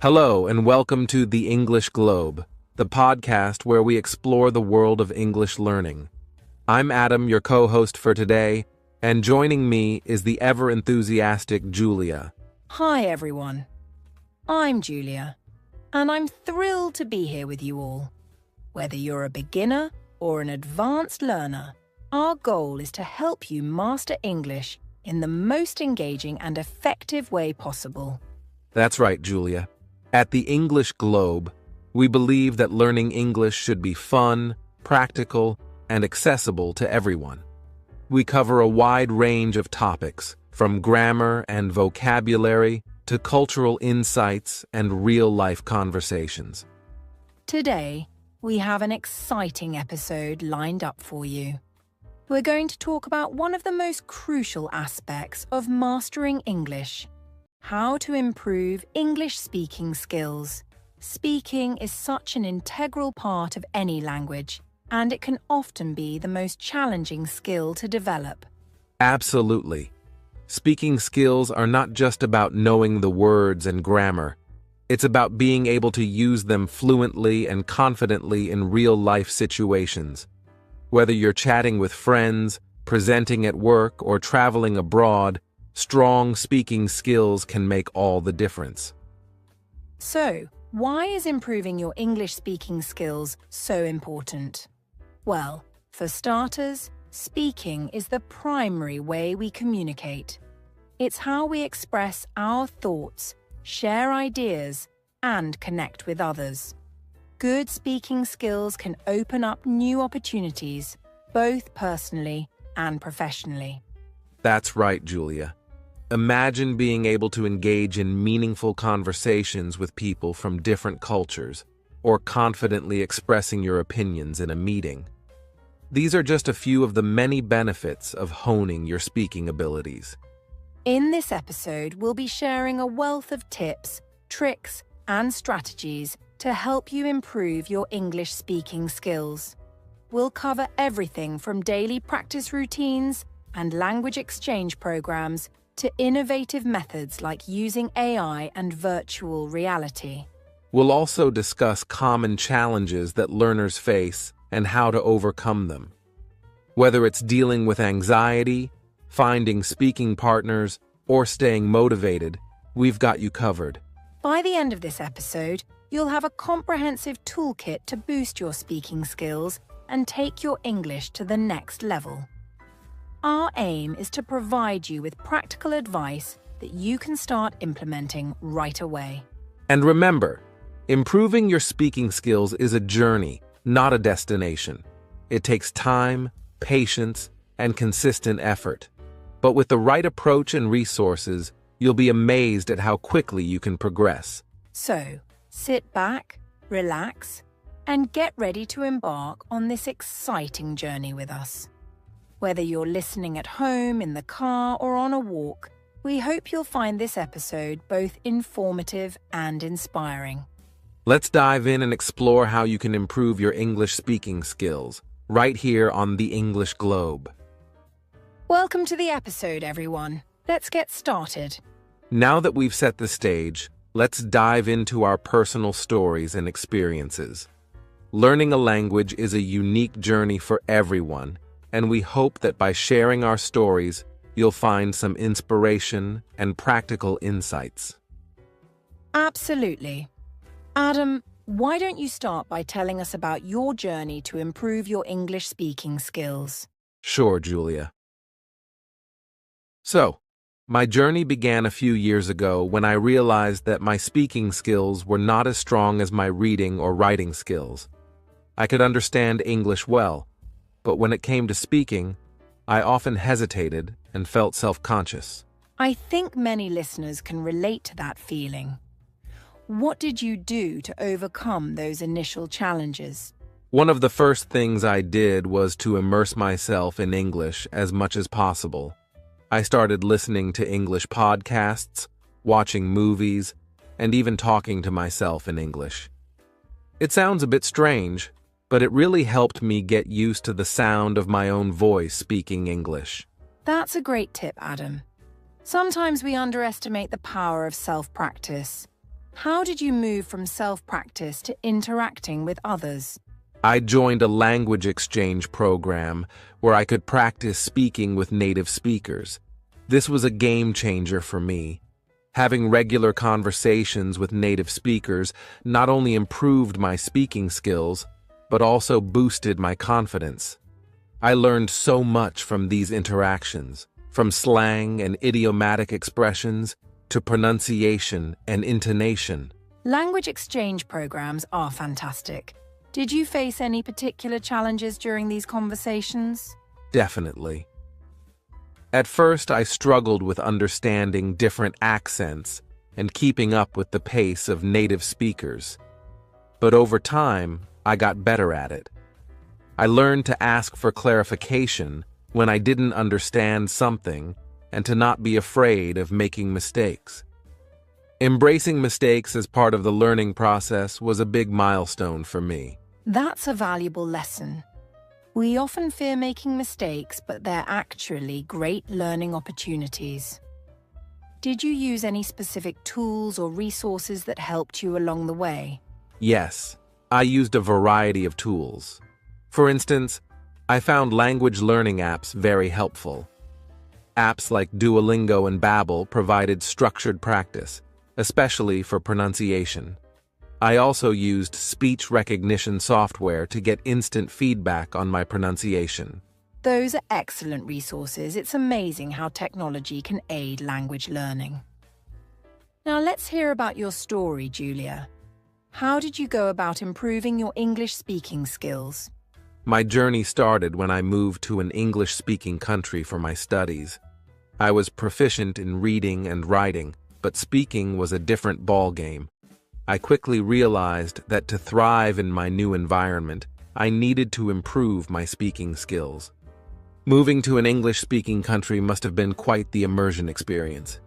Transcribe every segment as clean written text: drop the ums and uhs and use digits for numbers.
Hello, and welcome to The English Globe, the podcast where we explore the world of English learning. I'm Adam, your co-host for today, and joining me is the ever-enthusiastic Julia. Hi, everyone. I'm Julia, and I'm thrilled to be here with you all. Whether you're a beginner or an advanced learner, our goal is to help you master English in the most engaging and effective way possible. That's right, Julia. At The English Globe, we believe that learning English should be fun, practical, and accessible to everyone. We cover a wide range of topics, from grammar and vocabulary to cultural insights and real-life conversations. Today, we have an exciting episode lined up for you. We're going to talk about one of the most crucial aspects of mastering English: how to improve English speaking skills. Speaking is such an integral part of any language, and it can often be the most challenging skill to develop. Absolutely. Speaking skills are not just about knowing the words and grammar. It's about being able to use them fluently and confidently in real-life situations. Whether you're chatting with friends, presenting at work, or traveling abroad, strong speaking skills can make all the difference. So, why is improving your English speaking skills so important? Well, for starters, speaking is the primary way we communicate. It's how we express our thoughts, share ideas, and connect with others. Good speaking skills can open up new opportunities, both personally and professionally. That's right, Julia. Imagine being able to engage in meaningful conversations with people from different cultures, or confidently expressing your opinions in a meeting. These are just a few of the many benefits of honing your speaking abilities. In this episode, we'll be sharing a wealth of tips, tricks, and strategies to help you improve your English speaking skills. We'll cover everything from daily practice routines and language exchange programs to innovative methods like using AI and virtual reality. We'll also discuss common challenges that learners face and how to overcome them. Whether it's dealing with anxiety, finding speaking partners, or staying motivated, we've got you covered. By the end of this episode, you'll have a comprehensive toolkit to boost your speaking skills and take your English to the next level. Our aim is to provide you with practical advice that you can start implementing right away. And remember, improving your speaking skills is a journey, not a destination. It takes time, patience, and consistent effort. But with the right approach and resources, you'll be amazed at how quickly you can progress. So, sit back, relax, and get ready to embark on this exciting journey with us. Whether you're listening at home, in the car, or on a walk, we hope you'll find this episode both informative and inspiring. Let's dive in and explore how you can improve your English speaking skills, right here on The English Globe. Welcome to the episode, everyone. Let's get started. Now that we've set the stage, let's dive into our personal stories and experiences. Learning a language is a unique journey for everyone, and we hope that by sharing our stories, you'll find some inspiration and practical insights. Absolutely. Adam, why don't you start by telling us about your journey to improve your English speaking skills? Sure, Julia. So, my journey began a few years ago when I realized that my speaking skills were not as strong as my reading or writing skills. I could understand English well, but when it came to speaking, I often hesitated and felt self-conscious. I think many listeners can relate to that feeling. What did you do to overcome those initial challenges? One of the first things I did was to immerse myself in English as much as possible. I started listening to English podcasts, watching movies, and even talking to myself in English. It sounds a bit strange, but it really helped me get used to the sound of my own voice speaking English. That's a great tip, Adam. Sometimes we underestimate the power of self-practice. How did you move from self-practice to interacting with others? I joined a language exchange program where I could practice speaking with native speakers. This was a game changer for me. Having regular conversations with native speakers not only improved my speaking skills, but also boosted my confidence. I learned so much from these interactions, from slang and idiomatic expressions to pronunciation and intonation. Language exchange programs are fantastic. Did you face any particular challenges during these conversations? Definitely. At first, I struggled with understanding different accents and keeping up with the pace of native speakers. But over time, I got better at it. I learned to ask for clarification when I didn't understand something and to not be afraid of making mistakes. Embracing mistakes as part of the learning process was a big milestone for me. That's a valuable lesson. We often fear making mistakes, but they're actually great learning opportunities. Did you use any specific tools or resources that helped you along the way? Yes, I used a variety of tools. For instance, I found language learning apps very helpful. Apps like Duolingo and Babbel provided structured practice, especially for pronunciation. I also used speech recognition software to get instant feedback on my pronunciation. Those are excellent resources. It's amazing how technology can aid language learning. Now let's hear about your story, Julia. How did you go about improving your English speaking skills? My journey started when I moved to an English-speaking country for my studies. I was proficient in reading and writing, but speaking was a different ballgame. I quickly realized that to thrive in my new environment, I needed to improve my speaking skills. Moving to an English-speaking country must have been quite the immersion experience.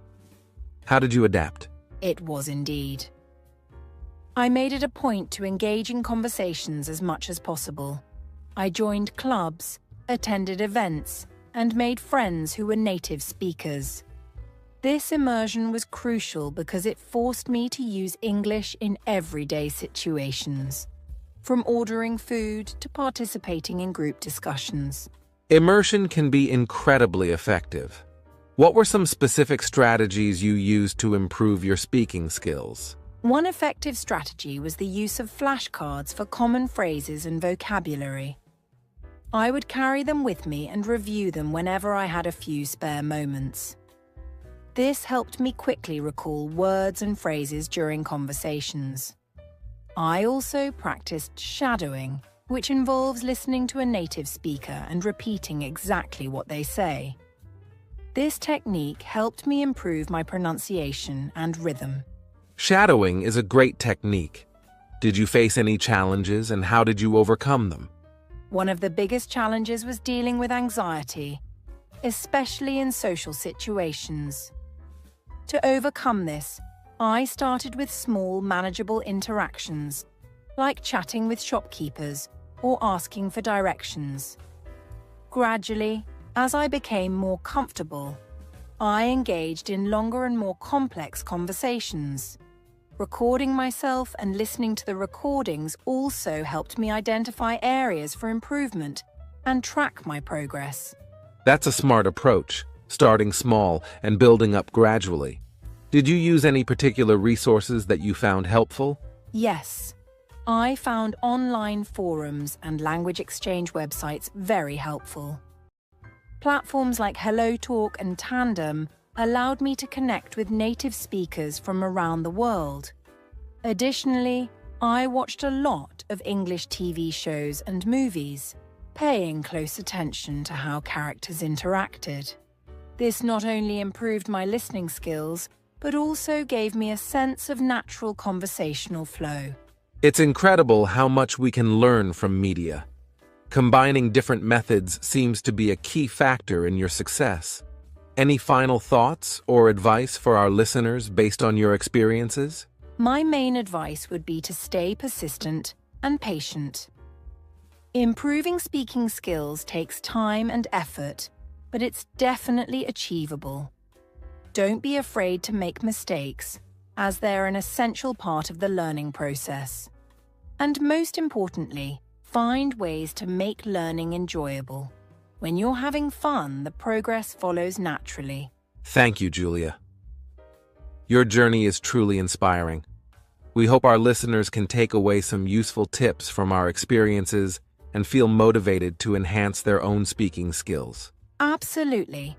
How did you adapt? It was indeed. I made it a point to engage in conversations as much as possible. I joined clubs, attended events, and made friends who were native speakers. This immersion was crucial because it forced me to use English in everyday situations, from ordering food to participating in group discussions. Immersion can be incredibly effective. What were some specific strategies you used to improve your speaking skills? One effective strategy was the use of flashcards for common phrases and vocabulary. I would carry them with me and review them whenever I had a few spare moments. This helped me quickly recall words and phrases during conversations. I also practiced shadowing, which involves listening to a native speaker and repeating exactly what they say. This technique helped me improve my pronunciation and rhythm. Shadowing is a great technique. Did you face any challenges and how did you overcome them? One of the biggest challenges was dealing with anxiety, especially in social situations. To overcome this, I started with small, manageable interactions, like chatting with shopkeepers or asking for directions. Gradually, as I became more comfortable, I engaged in longer and more complex conversations. Recording myself and listening to the recordings also helped me identify areas for improvement and track my progress. That's a smart approach, starting small and building up gradually. Did you use any particular resources that you found helpful? Yes. I found online forums and language exchange websites very helpful. Platforms like HelloTalk and Tandem allowed me to connect with native speakers from around the world. Additionally, I watched a lot of English TV shows and movies, paying close attention to how characters interacted. This not only improved my listening skills, but also gave me a sense of natural conversational flow. It's incredible how much we can learn from media. Combining different methods seems to be a key factor in your success. Any final thoughts or advice for our listeners based on your experiences? My main advice would be to stay persistent and patient. Improving speaking skills takes time and effort, but it's definitely achievable. Don't be afraid to make mistakes as they're an essential part of the learning process. And most importantly, find ways to make learning enjoyable. When you're having fun, the progress follows naturally. Thank you, Julia. Your journey is truly inspiring. We hope our listeners can take away some useful tips from our experiences and feel motivated to enhance their own speaking skills. Absolutely.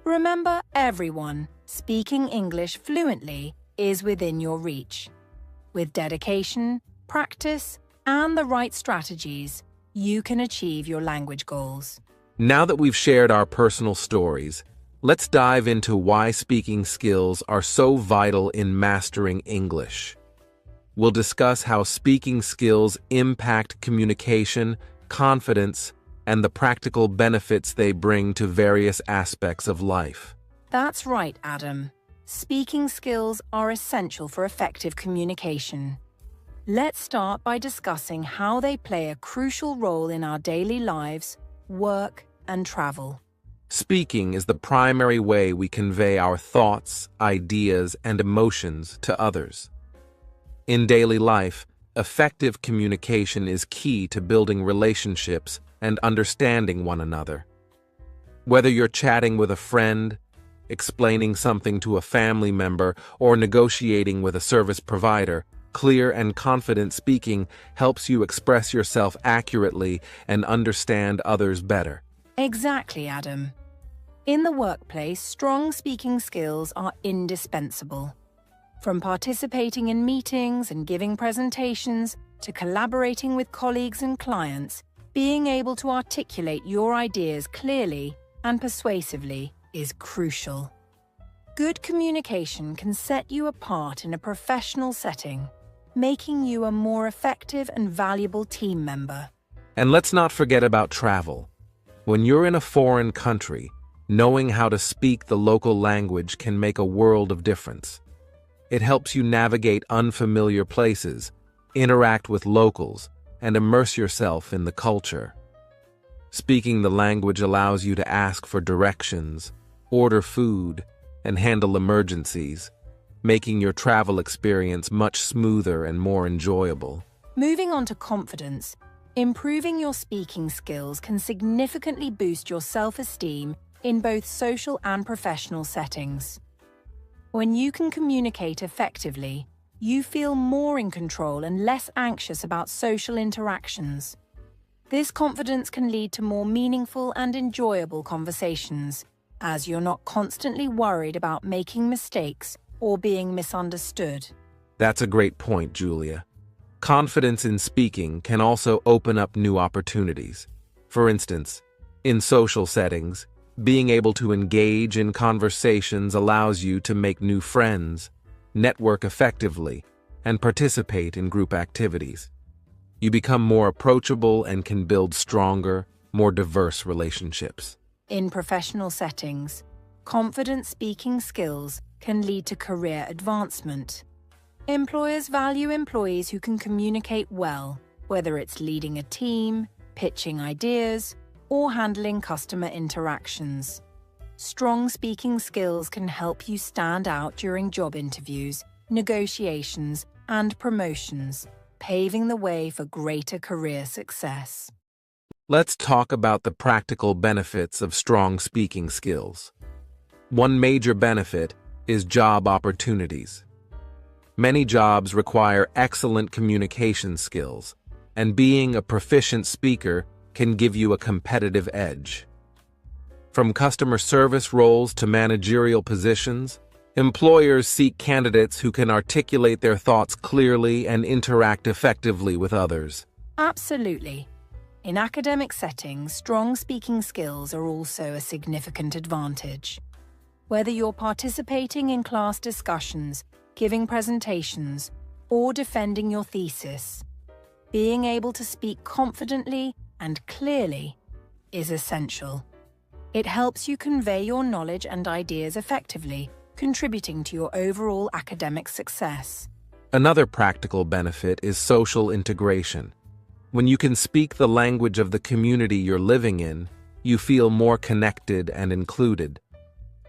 Remember, everyone, speaking English fluently is within your reach. With dedication, practice, and the right strategies, you can achieve your language goals. Now that we've shared our personal stories, let's dive into why speaking skills are so vital in mastering English. We'll discuss how speaking skills impact communication, confidence, and the practical benefits they bring to various aspects of life. That's right, Adam. Speaking skills are essential for effective communication. Let's start by discussing how they play a crucial role in our daily lives, work, and travel. Speaking is the primary way we convey our thoughts, ideas, and emotions to others. In daily life, effective communication is key to building relationships and understanding one another. Whether you're chatting with a friend, explaining something to a family member, or negotiating with a service provider, clear and confident speaking helps you express yourself accurately and understand others better. Exactly, Adam. In the workplace, strong speaking skills are indispensable. From participating in meetings and giving presentations to collaborating with colleagues and clients, being able to articulate your ideas clearly and persuasively is crucial. Good communication can set you apart in a professional setting, making you a more effective and valuable team member. And let's not forget about travel. When you're in a foreign country, knowing how to speak the local language can make a world of difference. It helps you navigate unfamiliar places, interact with locals, and immerse yourself in the culture. Speaking the language allows you to ask for directions, order food, and handle emergencies, making your travel experience much smoother and more enjoyable. Moving on to confidence, improving your speaking skills can significantly boost your self-esteem in both social and professional settings. When you can communicate effectively, you feel more in control and less anxious about social interactions. This confidence can lead to more meaningful and enjoyable conversations, as you're not constantly worried about making mistakes or being misunderstood. That's a great point, Julia. Confidence in speaking can also open up new opportunities. For instance, in social settings, being able to engage in conversations allows you to make new friends, network effectively, and participate in group activities. You become more approachable and can build stronger, more diverse relationships. In professional settings, confident speaking skills can lead to career advancement. Employers value employees who can communicate well, whether it's leading a team, pitching ideas, or handling customer interactions. Strong speaking skills can help you stand out during job interviews, negotiations, and promotions, paving the way for greater career success. Let's talk about the practical benefits of strong speaking skills. One major benefit is job opportunities. Many jobs require excellent communication skills, and being a proficient speaker can give you a competitive edge. From customer service roles to managerial positions, employers seek candidates who can articulate their thoughts clearly and interact effectively with others. Absolutely. In academic settings, strong speaking skills are also a significant advantage. Whether you're participating in class discussions, giving presentations, or defending your thesis, being able to speak confidently and clearly is essential. It helps you convey your knowledge and ideas effectively, contributing to your overall academic success. Another practical benefit is social integration. When you can speak the language of the community you're living in, you feel more connected and included.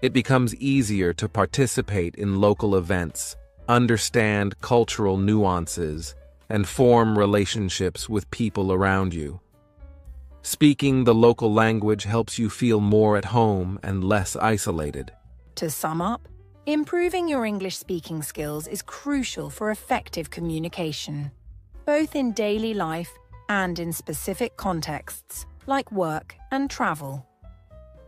It becomes easier to participate in local events, understand cultural nuances, and form relationships with people around you. Speaking the local language helps you feel more at home and less isolated. To sum up, improving your English speaking skills is crucial for effective communication, both in daily life and in specific contexts like work and travel.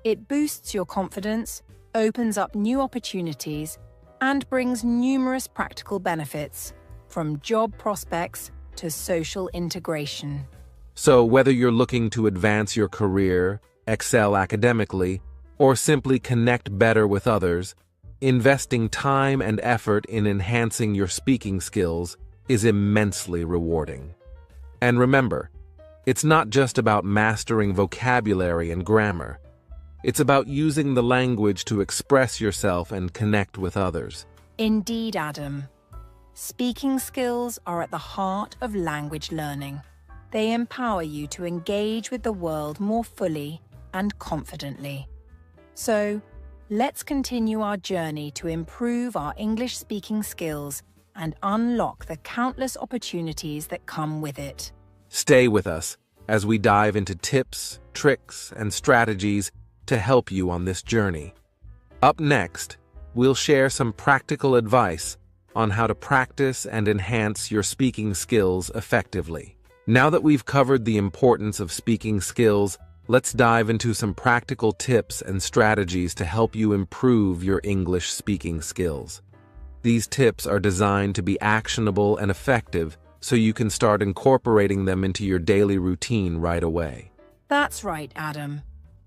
It boosts your confidence, opens up new opportunities, and brings numerous practical benefits, from job prospects to social integration. So whether you're looking to advance your career, excel academically, or simply connect better with others, investing time and effort in enhancing your speaking skills is immensely rewarding. And remember, it's not just about mastering vocabulary and grammar. It's about using the language to express yourself and connect with others. Indeed, Adam. Speaking skills are at the heart of language learning. They empower you to engage with the world more fully and confidently. So, let's continue our journey to improve our English speaking skills and unlock the countless opportunities that come with it. Stay with us as we dive into tips, tricks, and strategies to help you on this journey. Up next, we'll share some practical advice on how to practice and enhance your speaking skills effectively. Now that we've covered the importance of speaking skills, let's dive into some practical tips and strategies to help you improve your English speaking skills. These tips are designed to be actionable and effective so you can start incorporating them into your daily routine right away. That's right, Adam.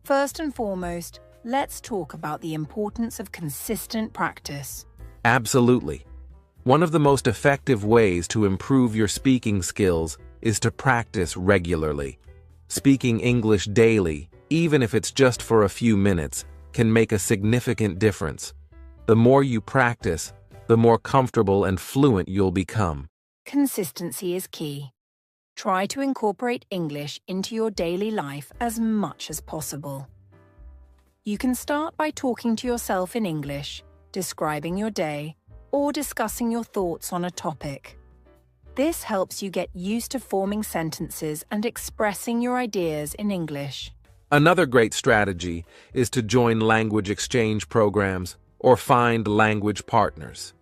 First and foremost, let's talk about the importance of consistent practice. Absolutely. One of the most effective ways to improve your speaking skills is to practice regularly. Speaking English daily, even if it's just for a few minutes, can make a significant difference. The more you practice, the more comfortable and fluent you'll become. Consistency is key. Try to incorporate English into your daily life as much as possible. You can start by talking to yourself in English, describing your day, or discussing your thoughts on a topic. This helps you get used to forming sentences and expressing your ideas in English. Another great strategy is to join language exchange programs or find language partners.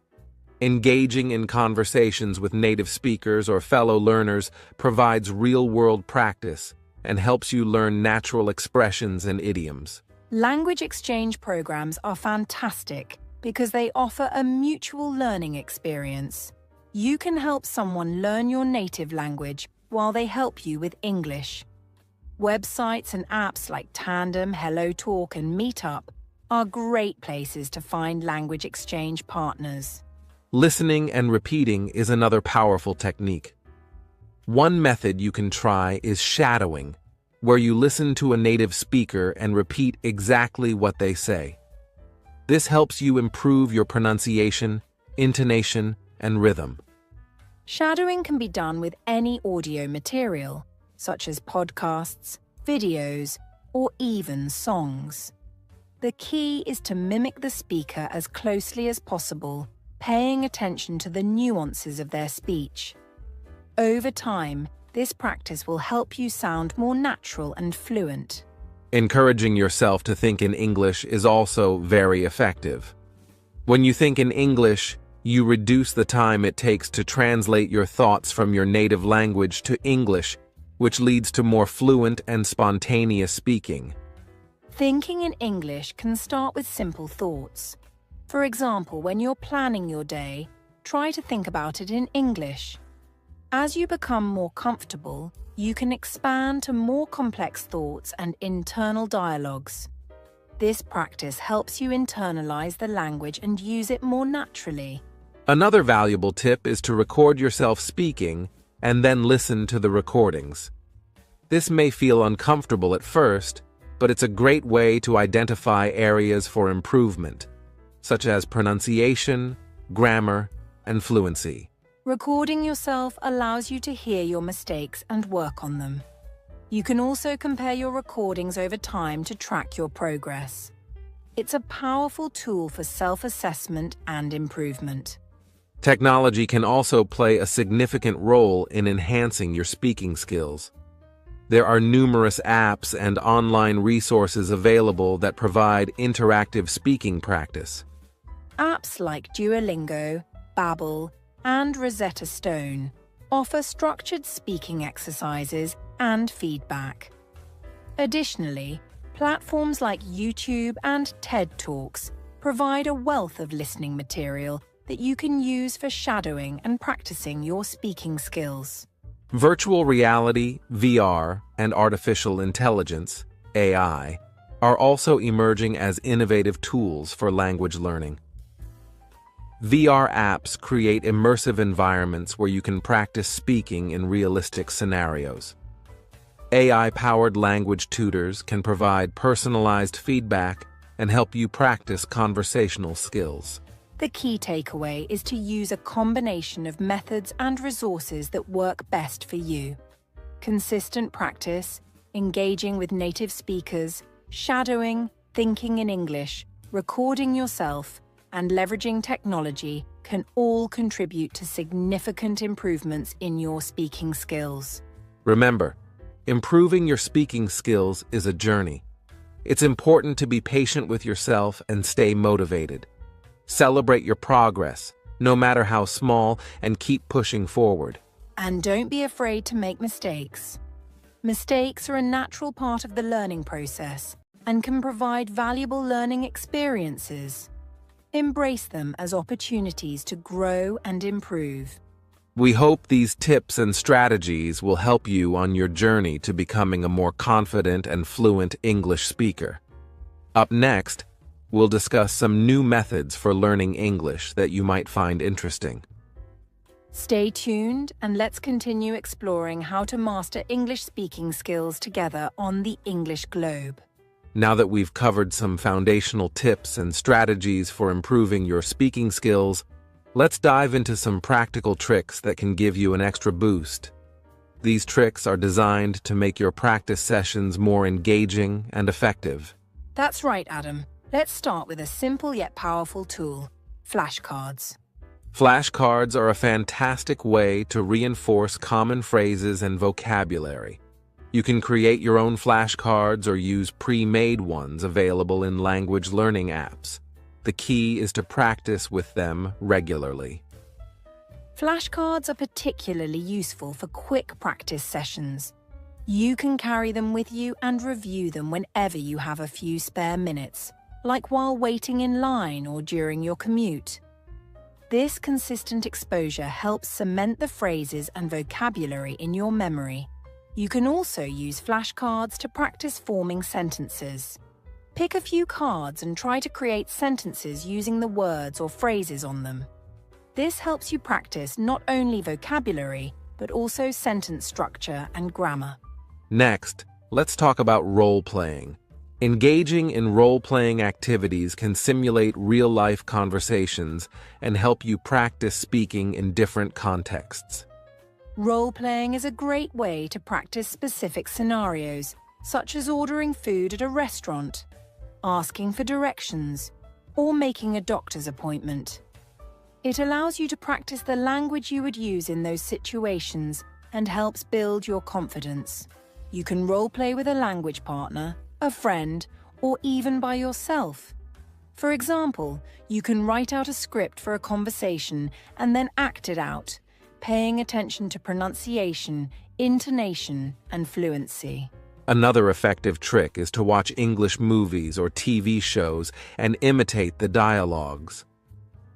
Engaging in conversations with native speakers or fellow learners provides real-world practice and helps you learn natural expressions and idioms. Language exchange programs are fantastic because they offer a mutual learning experience. You can help someone learn your native language while they help you with English. Websites and apps like Tandem, HelloTalk, and Meetup are great places to find language exchange partners. Listening and repeating is another powerful technique. One method you can try is shadowing, where you listen to a native speaker and repeat exactly what they say. This helps you improve your pronunciation, intonation, and rhythm. Shadowing can be done with any audio material, such as podcasts, videos, or even songs. The key is to mimic the speaker as closely as possible, paying attention to the nuances of their speech. Over time, this practice will help you sound more natural and fluent. Encouraging yourself to think in English is also very effective. When you think in English, you reduce the time it takes to translate your thoughts from your native language to English, which leads to more fluent and spontaneous speaking. Thinking in English can start with simple thoughts. For example, when you're planning your day, try to think about it in English. As you become more comfortable, you can expand to more complex thoughts and internal dialogues. This practice helps you internalize the language and use it more naturally. Another valuable tip is to record yourself speaking and then listen to the recordings. This may feel uncomfortable at first, but it's a great way to identify areas for improvement, such as pronunciation, grammar, and fluency. Recording yourself allows you to hear your mistakes and work on them. You can also compare your recordings over time to track your progress. It's a powerful tool for self-assessment and improvement. Technology can also play a significant role in enhancing your speaking skills. There are numerous apps and online resources available that provide interactive speaking practice. Apps like Duolingo, Babbel, and Rosetta Stone offer structured speaking exercises and feedback. Additionally, platforms like YouTube and TED Talks provide a wealth of listening material that you can use for shadowing and practicing your speaking skills. Virtual reality, VR, and artificial intelligence, AI, are also emerging as innovative tools for language learning. VR apps create immersive environments where you can practice speaking in realistic scenarios. AI-powered language tutors can provide personalized feedback and help you practice conversational skills. The key takeaway is to use a combination of methods and resources that work best for you. Consistent practice, engaging with native speakers, shadowing, thinking in English, recording yourself, and leveraging technology can all contribute to significant improvements in your speaking skills. Remember, improving your speaking skills is a journey. It's important to be patient with yourself and stay motivated. Celebrate your progress, no matter how small, and keep pushing forward. And don't be afraid to make mistakes. Mistakes are a natural part of the learning process and can provide valuable learning experiences. Embrace them as opportunities to grow and improve. We hope these tips and strategies will help you on your journey to becoming a more confident and fluent English speaker. Up next, we'll discuss some new methods for learning English that you might find interesting. Stay tuned and let's continue exploring how to master English speaking skills together on the English Globe. Now that we've covered some foundational tips and strategies for improving your speaking skills, let's dive into some practical tricks that can give you an extra boost. These tricks are designed to make your practice sessions more engaging and effective. That's right, Adam. Let's start with a simple yet powerful tool: flashcards. Flashcards are a fantastic way to reinforce common phrases and vocabulary. You can create your own flashcards or use pre-made ones available in language learning apps. The key is to practice with them regularly. Flashcards are particularly useful for quick practice sessions. You can carry them with you and review them whenever you have a few spare minutes, like while waiting in line or during your commute. This consistent exposure helps cement the phrases and vocabulary in your memory. You can also use flashcards to practice forming sentences. Pick a few cards and try to create sentences using the words or phrases on them. This helps you practice not only vocabulary, but also sentence structure and grammar. Next, let's talk about role-playing. Engaging in role-playing activities can simulate real-life conversations and help you practice speaking in different contexts. Role-playing is a great way to practice specific scenarios, such as ordering food at a restaurant, asking for directions, or making a doctor's appointment. It allows you to practice the language you would use in those situations and helps build your confidence. You can role-play with a language partner, a friend, or even by yourself. For example, you can write out a script for a conversation and then act it out, paying attention to pronunciation, intonation, and fluency. Another effective trick is to watch English movies or TV shows and imitate the dialogues.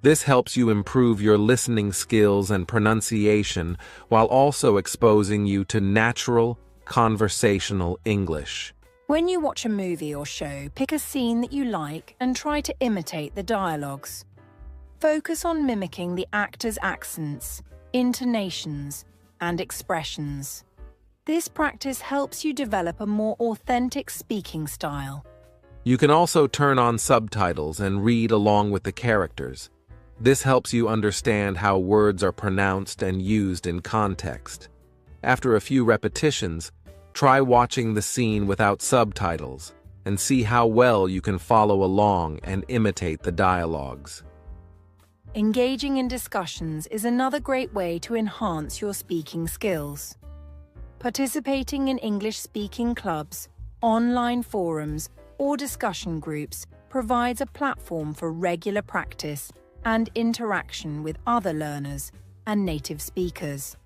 This helps you improve your listening skills and pronunciation while also exposing you to natural, conversational English. When you watch a movie or show, pick a scene that you like and try to imitate the dialogues. Focus on mimicking the actors' accents, intonations, and expressions. This practice helps you develop a more authentic speaking style. You can also turn on subtitles and read along with the characters. This helps you understand how words are pronounced and used in context. After a few repetitions, try watching the scene without subtitles and see how well you can follow along and imitate the dialogues. Engaging in discussions is another great way to enhance your speaking skills. Participating in English-speaking clubs, online forums, or discussion groups provides a platform for regular practice and interaction with other learners and native speakers.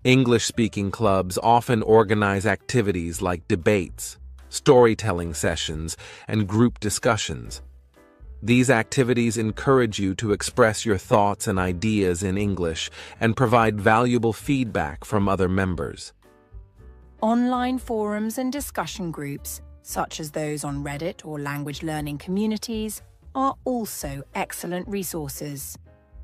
English-speaking clubs often organize activities like debates, storytelling sessions, and group discussions. These activities encourage you to express your thoughts and ideas in English and provide valuable feedback from other members. Online forums and discussion groups, such as those on Reddit or language learning communities, are also excellent resources.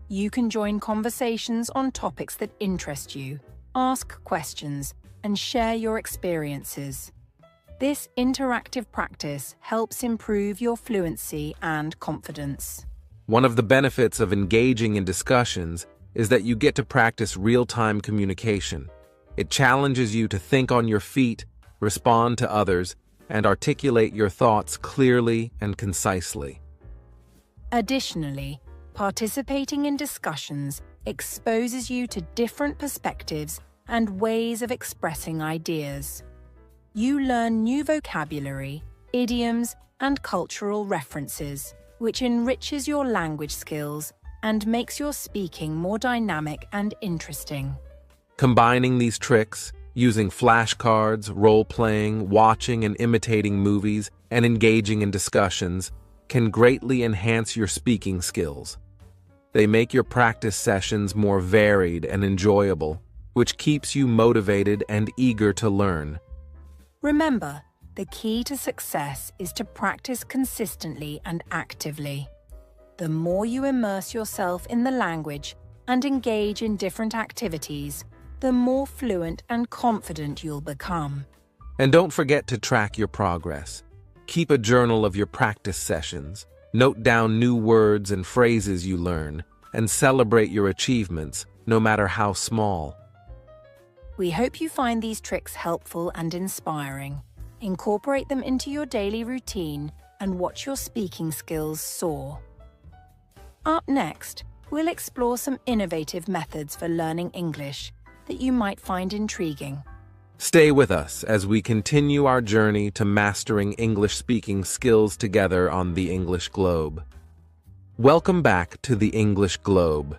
You can join conversations on topics that interest you, ask questions, and share your experiences. This interactive practice helps improve your fluency and confidence. One of the benefits of engaging in discussions is that you get to practice real-time communication. It challenges you to think on your feet, respond to others, and articulate your thoughts clearly and concisely. Additionally, participating in discussions exposes you to different perspectives and ways of expressing ideas. You learn new vocabulary, idioms, and cultural references, which enriches your language skills and makes your speaking more dynamic and interesting. Combining these tricks, using flashcards, role-playing, watching and imitating movies, and engaging in discussions, can greatly enhance your speaking skills. They make your practice sessions more varied and enjoyable, which keeps you motivated and eager to learn. Remember, the key to success is to practice consistently and actively. The more you immerse yourself in the language and engage in different activities, the more fluent and confident you'll become. And don't forget to track your progress. Keep a journal of your practice sessions, note down new words and phrases you learn, and celebrate your achievements, no matter how small. We hope you find these tricks helpful and inspiring. Incorporate them into your daily routine and watch your speaking skills soar. Up next, we'll explore some innovative methods for learning English that you might find intriguing. Stay with us as we continue our journey to mastering English-speaking skills together on the English Globe. Welcome back to the English Globe.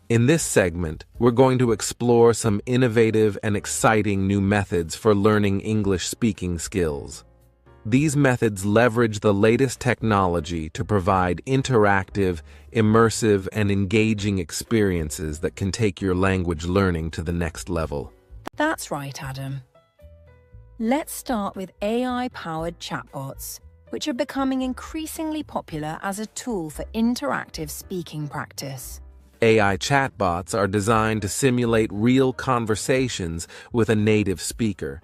In this segment, we're going to explore some innovative and exciting new methods for learning English-speaking skills. These methods leverage the latest technology to provide interactive, immersive, and engaging experiences that can take your language learning to the next level. That's right, Adam. Let's start with AI-powered chatbots, which are becoming increasingly popular as a tool for interactive speaking practice. AI chatbots are designed to simulate real conversations with a native speaker.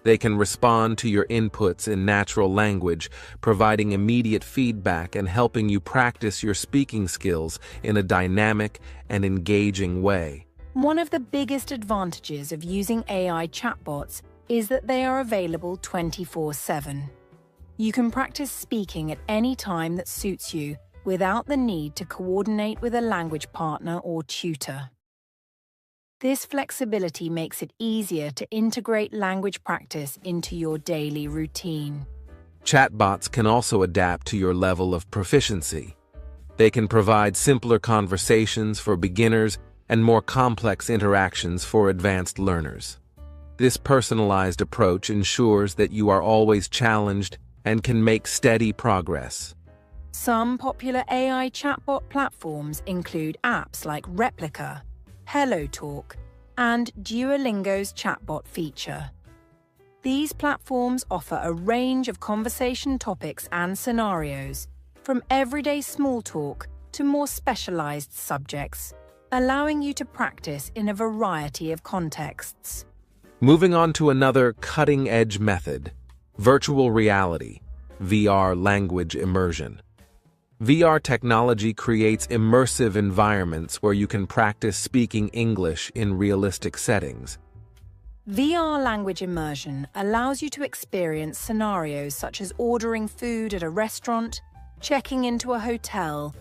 They can respond to your inputs in natural language, providing immediate feedback and helping you practice your speaking skills in a dynamic and engaging way. One of the biggest advantages of using AI chatbots is that they are available 24/7. You can practice speaking at any time that suits you without the need to coordinate with a language partner or tutor. This flexibility makes it easier to integrate language practice into your daily routine. Chatbots can also adapt to your level of proficiency. They can provide simpler conversations for beginners and more complex interactions for advanced learners. This personalized approach ensures that you are always challenged and can make steady progress. Some popular AI chatbot platforms include apps like Replica, HelloTalk, and Duolingo's chatbot feature. These platforms offer a range of conversation topics and scenarios, from everyday small talk to more specialized subjects, allowing you to practice in a variety of contexts. Moving on to another cutting-edge method, virtual reality, VR language immersion. VR technology creates immersive environments where you can practice speaking English in realistic settings. VR language immersion allows you to experience scenarios such as ordering food at a restaurant, checking into a hotel,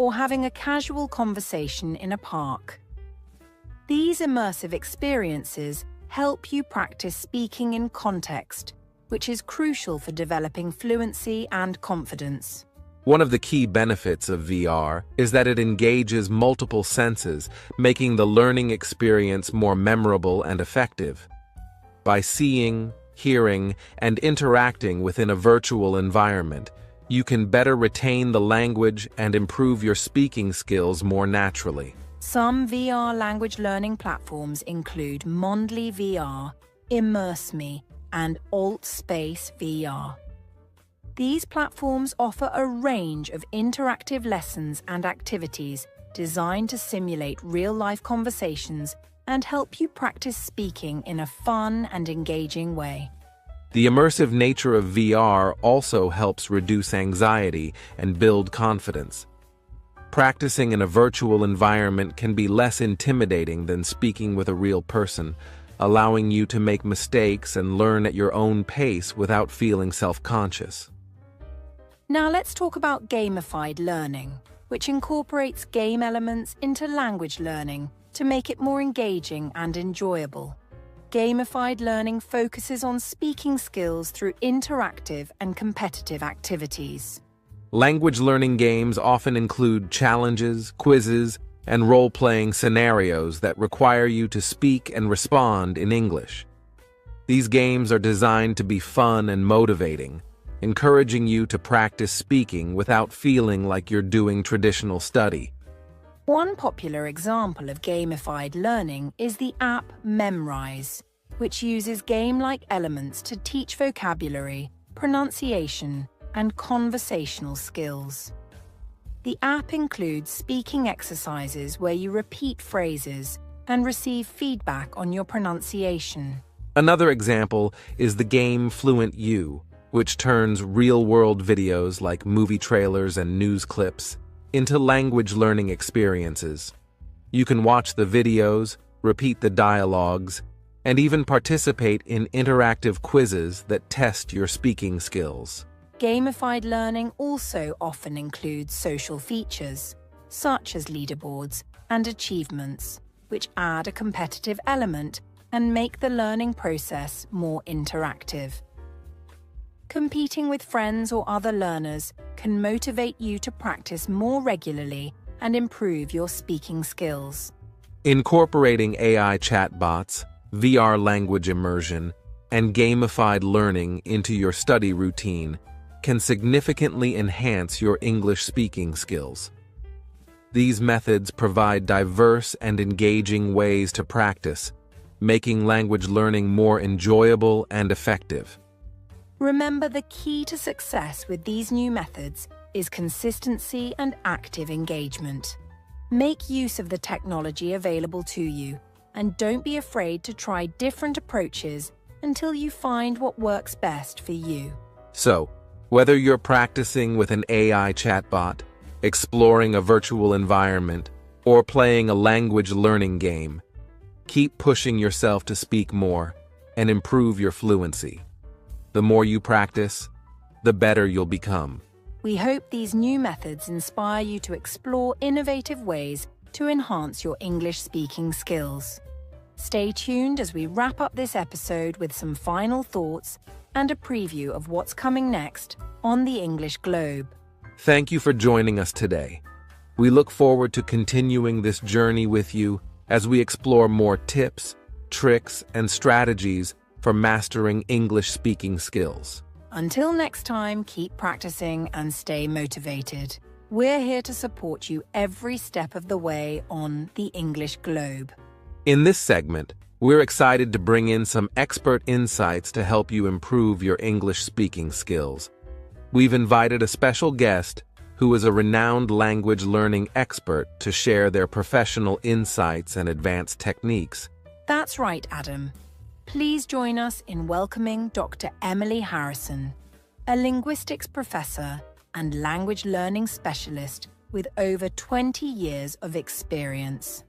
or having a casual conversation in a park. These immersive experiences help you practice speaking in context, which is crucial for developing fluency and confidence. One of the key benefits of VR is that it engages multiple senses, making the learning experience more memorable and effective. By seeing, hearing, and interacting within a virtual environment, you can better retain the language and improve your speaking skills more naturally. Some VR language learning platforms include Mondly VR, Immerse Me, and AltSpace VR. These platforms offer a range of interactive lessons and activities designed to simulate real-life conversations and help you practice speaking in a fun and engaging way. The immersive nature of VR also helps reduce anxiety and build confidence. Practicing in a virtual environment can be less intimidating than speaking with a real person, allowing you to make mistakes and learn at your own pace without feeling self-conscious. Now let's talk about gamified learning, which incorporates game elements into language learning to make it more engaging and enjoyable. Gamified learning focuses on speaking skills through interactive and competitive activities. Language learning games often include challenges, quizzes, and role-playing scenarios that require you to speak and respond in English. These games are designed to be fun and motivating, encouraging you to practice speaking without feeling like you're doing traditional study. One popular example of gamified learning is the app Memrise, which uses game-like elements to teach vocabulary, pronunciation, and conversational skills. The app includes speaking exercises where you repeat phrases and receive feedback on your pronunciation. Another example is the game Fluent U, which turns real-world videos like movie trailers and news clips into language learning experiences. You can watch the videos, repeat the dialogues, and even participate in interactive quizzes that test your speaking skills. Gamified learning also often includes social features, such as leaderboards and achievements, which add a competitive element and make the learning process more interactive. Competing with friends or other learners can motivate you to practice more regularly and improve your speaking skills. Incorporating AI chatbots, VR language immersion, and gamified learning into your study routine can significantly enhance your English speaking skills. These methods provide diverse and engaging ways to practice, making language learning more enjoyable and effective. Remember, the key to success with these new methods is consistency and active engagement. Make use of the technology available to you, and don't be afraid to try different approaches until you find what works best for you. So, whether you're practicing with an AI chatbot, exploring a virtual environment, or playing a language learning game, keep pushing yourself to speak more and improve your fluency. The more you practice, the better you'll become. We hope these new methods inspire you to explore innovative ways to enhance your English speaking skills. Stay tuned as we wrap up this episode with some final thoughts and a preview of what's coming next on the English Globe. Thank you for joining us today. We look forward to continuing this journey with you as we explore more tips, tricks, and strategies for mastering English speaking skills. Until next time, keep practicing and stay motivated. We're here to support you every step of the way on the English Globe. In this segment, we're excited to bring in some expert insights to help you improve your English speaking skills. We've invited a special guest who is a renowned language learning expert to share their professional insights and advanced techniques. That's right, Adam. Please join us in welcoming Dr. Emily Harrison, a linguistics professor and language learning specialist with over 20 years of experience.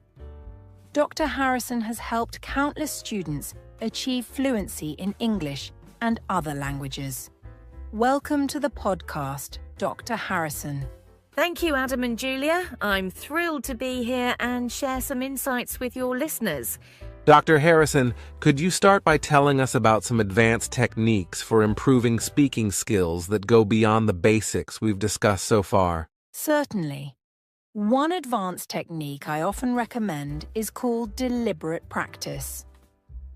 Dr. Harrison has helped countless students achieve fluency in English and other languages. Welcome to the podcast, Dr. Harrison. Thank you, Adam and Julia. I'm thrilled to be here and share some insights with your listeners. Dr. Harrison, could you start by telling us about some advanced techniques for improving speaking skills that go beyond the basics we've discussed so far? Certainly. One advanced technique I often recommend is called deliberate practice.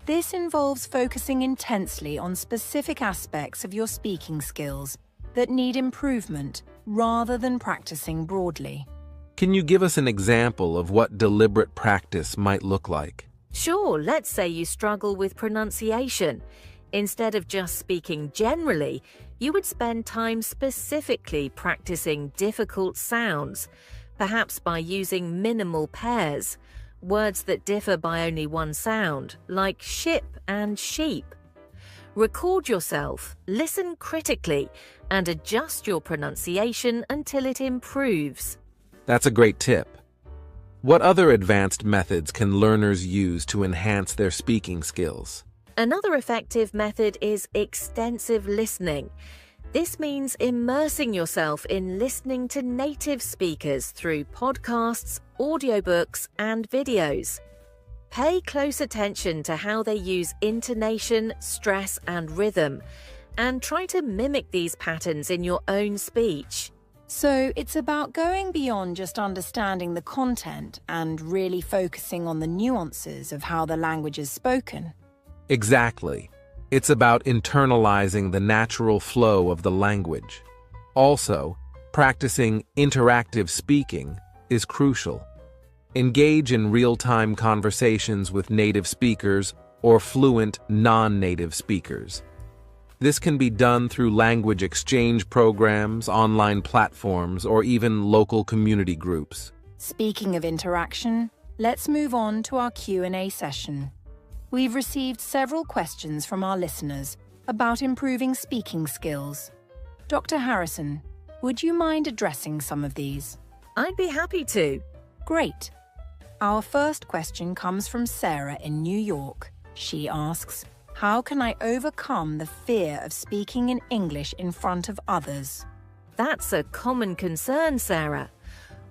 This involves focusing intensely on specific aspects of your speaking skills that need improvement rather than practicing broadly. Can you give us an example of what deliberate practice might look like? Sure, let's say you struggle with pronunciation. Instead of just speaking generally, you would spend time specifically practicing difficult sounds, perhaps by using minimal pairs, words that differ by only one sound, like ship and sheep. Record yourself, listen critically, and adjust your pronunciation until it improves. That's a great tip. What other advanced methods can learners use to enhance their speaking skills? Another effective method is extensive listening. This means immersing yourself in listening to native speakers through podcasts, audiobooks, and videos. Pay close attention to how they use intonation, stress, and rhythm, and try to mimic these patterns in your own speech. So it's about going beyond just understanding the content and really focusing on the nuances of how the language is spoken. Exactly. It's about internalizing the natural flow of the language. Also, practicing interactive speaking is crucial. Engage in real-time conversations with native speakers or fluent non-native speakers. This can be done through language exchange programs, online platforms, or even local community groups. Speaking of interaction, let's move on to our Q&A session. We've received several questions from our listeners about improving speaking skills. Dr. Harrison, would you mind addressing some of these? I'd be happy to. Great. Our first question comes from Sarah in New York. She asks, how can I overcome the fear of speaking in English in front of others? That's a common concern, Sarah.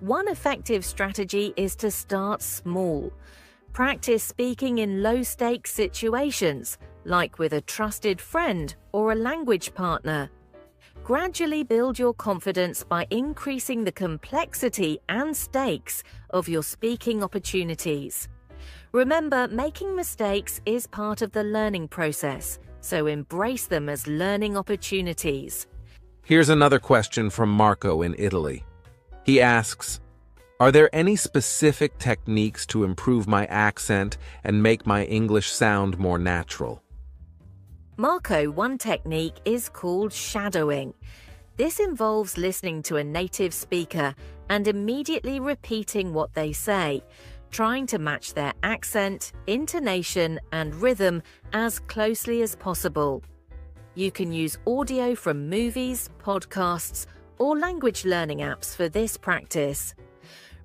One effective strategy is to start small. Practice speaking in low-stakes situations, like with a trusted friend or a language partner. Gradually build your confidence by increasing the complexity and stakes of your speaking opportunities. Remember, making mistakes is part of the learning process, so embrace them as learning opportunities. Here's another question from Marco in Italy. He asks, are there any specific techniques to improve my accent and make my English sound more natural? Marco, one technique is called shadowing. This involves listening to a native speaker and immediately repeating what they say, trying to match their accent, intonation, and rhythm as closely as possible. You can use audio from movies, podcasts, or language learning apps for this practice.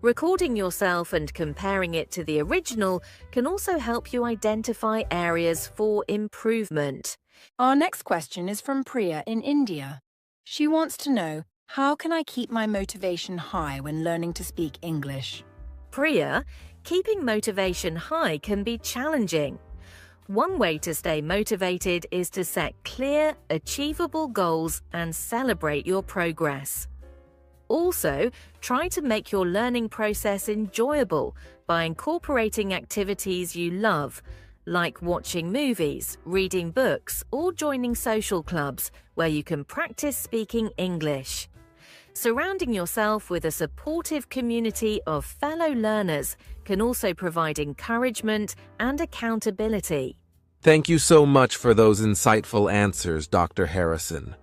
Recording yourself and comparing it to the original can also help you identify areas for improvement. Our next question is from Priya in India. She wants to know, how can I keep my motivation high when learning to speak English? Priya, keeping motivation high can be challenging. One way to stay motivated is to set clear, achievable goals and celebrate your progress. Also, try to make your learning process enjoyable by incorporating activities you love, like watching movies, reading books, or joining social clubs where you can practice speaking English. Surrounding yourself with a supportive community of fellow learners can also provide encouragement and accountability. Thank you so much for those insightful answers, Dr. Harrison.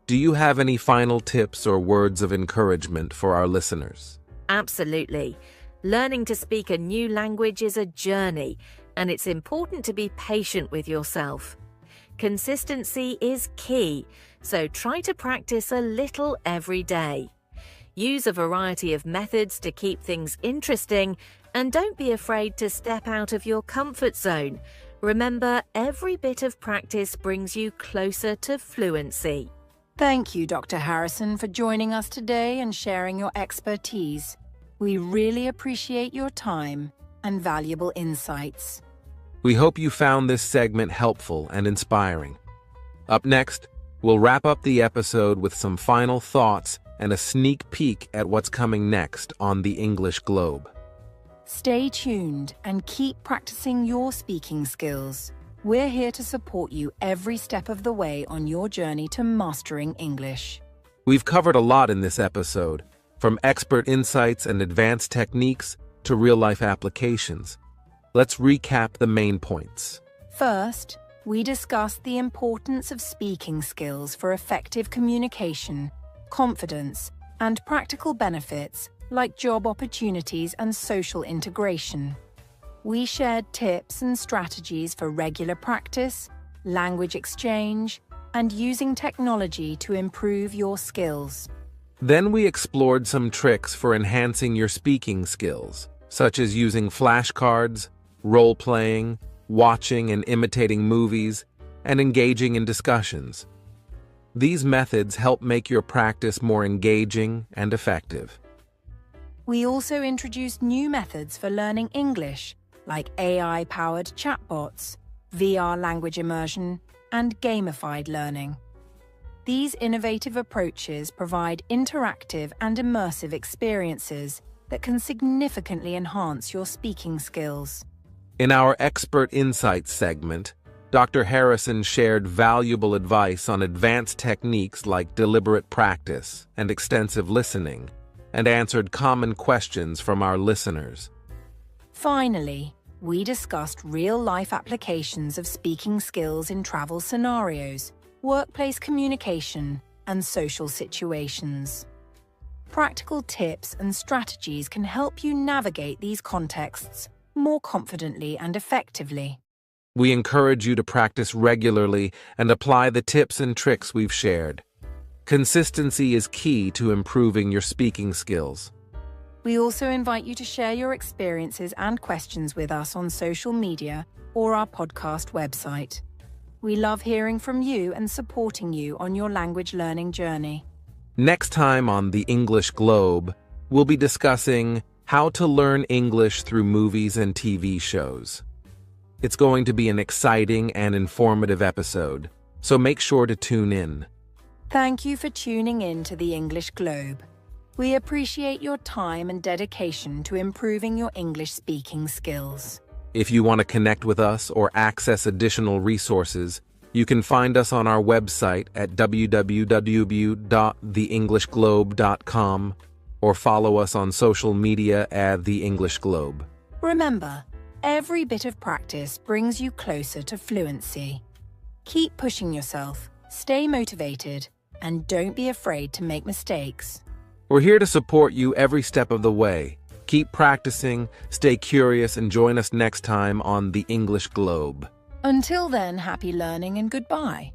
Do you have any final tips or words of encouragement for our listeners? Absolutely. Learning to speak a new language is a journey, and it's important to be patient with yourself. Consistency is key, so try to practice a little every day. Use a variety of methods to keep things interesting, and don't be afraid to step out of your comfort zone. Remember, every bit of practice brings you closer to fluency. Thank you, Dr. Harrison, for joining us today and sharing your expertise. We really appreciate your time and valuable insights. We hope you found this segment helpful and inspiring. Up next, we'll wrap up the episode with some final thoughts and a sneak peek at what's coming next on the English Globe. Stay tuned and keep practicing your speaking skills. We're here to support you every step of the way on your journey to mastering English. We've covered a lot in this episode, from expert insights and advanced techniques to real-life applications. Let's recap the main points. First, we discussed the importance of speaking skills for effective communication, confidence, and practical benefits like job opportunities and social integration. We shared tips and strategies for regular practice, language exchange, and using technology to improve your skills. Then we explored some tricks for enhancing your speaking skills, such as using flashcards, role-playing, watching and imitating movies, and engaging in discussions. These methods help make your practice more engaging and effective. We also introduced new methods for learning English, like AI-powered chatbots, VR language immersion, and gamified learning. These innovative approaches provide interactive and immersive experiences that can significantly enhance your speaking skills. In our Expert Insights segment, Dr. Harrison shared valuable advice on advanced techniques like deliberate practice and extensive listening, and answered common questions from our listeners. Finally, we discussed real-life applications of speaking skills in travel scenarios, workplace communication, and social situations. Practical tips and strategies can help you navigate these contexts more confidently and effectively. We encourage you to practice regularly and apply the tips and tricks we've shared. Consistency is key to improving your speaking skills. We also invite you to share your experiences and questions with us on social media or our podcast website. We love hearing from you and supporting you on your language learning journey. Next time on the English Globe, we'll be discussing how to learn English through movies and TV shows. It's going to be an exciting and informative episode, so make sure to tune in. Thank you for tuning in to the English Globe. We appreciate your time and dedication to improving your English speaking skills. If you want to connect with us or access additional resources, you can find us on our website at www.theenglishglobe.com or follow us on social media at The English Globe. Remember, every bit of practice brings you closer to fluency. Keep pushing yourself, stay motivated, and don't be afraid to make mistakes. We're here to support you every step of the way. Keep practicing, stay curious, and join us next time on The English Globe. Until then, happy learning and goodbye.